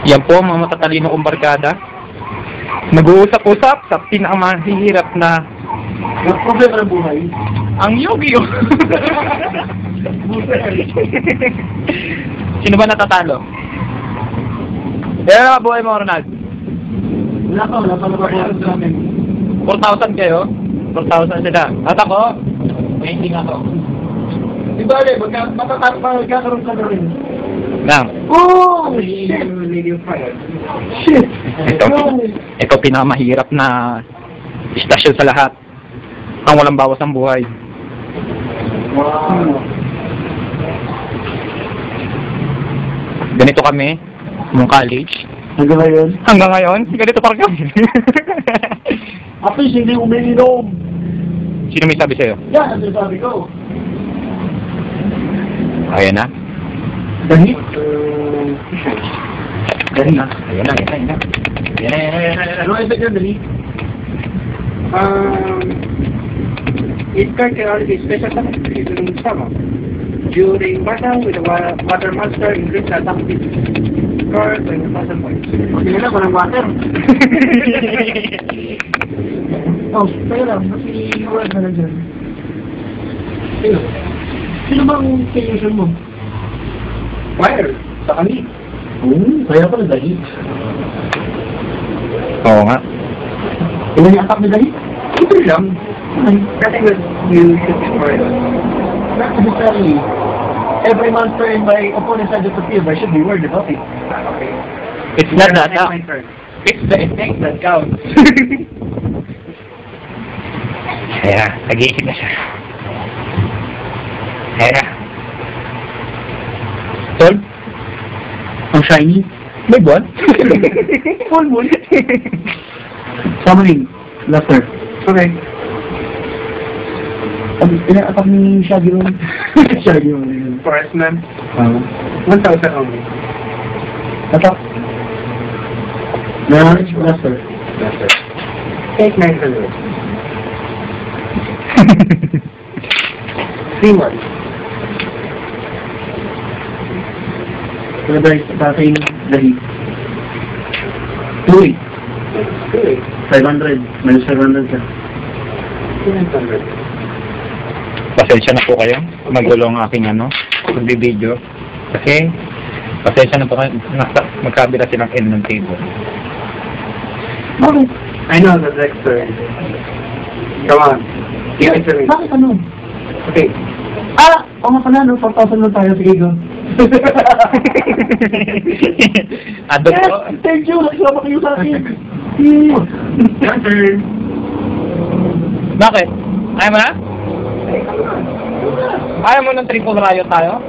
Yan po mga matatalino kong barkada. Nag-uusap-usap sa pinakamahirap na problema ng buhay. ang Yu-Gi-Oh! Sino ba natatalo? Kaya buhay mo, Ronald? Wala pa nababayaran sa amin. 4,000 kayo? 4,000 sila. At ako, waiting ako. Di ba, magkakaroon ka na rin. Lang. Oh! Shit! Shit! Ito pinakamahirap na istasyon sa lahat. Ang walang bawas ng buhay. Wow! Ganito kami, nung college. Hanggang ngayon? Hanggang ngayon, ganito pa kami. At least hindi umiinom. Sino may sabi sa'yo? Yan, ang sabi ko. Ayan na. Dahil? Ayan na. Ayan na. Ayan na. Ayan na. Ano ang effect yun, Dali? It characterizes special activities in summer. During battle with the water monster, increase the attack speed. Score 20,000 points. Hindi na, walang water. Oh, tayo lang. Nasi-word na lang dyan. Sino? Sino bang solution mo? Fire! Sa kami. Kaya pala Dali. Oo nga. Ilan yung attack ni Dali? Ito lang. Kasi you should be worried. Not necessarily. Every monster in my opponent's side of the field, I should be worried about it. Okay. It's not that. My turn. It's the effect that counts. Kaya, nag-iisip na siya. Kaya. Tol? Ang shiny? May buwan? Full moon. Summoning. Laster. Okay. Ina-attack ni Shaggy Room. Shaggy Room. Forest man. 1,000 only. Attack. Na, Laster. That's it. Take 900. 3 more. Wala ba yung tatay Dali? 2 Good. 500. Minus 500 ka. 200. Pasensya na po kayo. Magulo ang aking video. Kasi, pasensya na po kayo. Magkabila silang end ng table. Bakit? I know the next turn. Come on. Yeah, it's a ring. Bakit ano? Okay. Oo nga pala, no? 4,000 lang tayo. Sige, go. Ado po. Thank you. Nagsama kayo sa akin. Your turn. Bakit? Ayaw mo na? Ayaw mo ng triple riot tayo?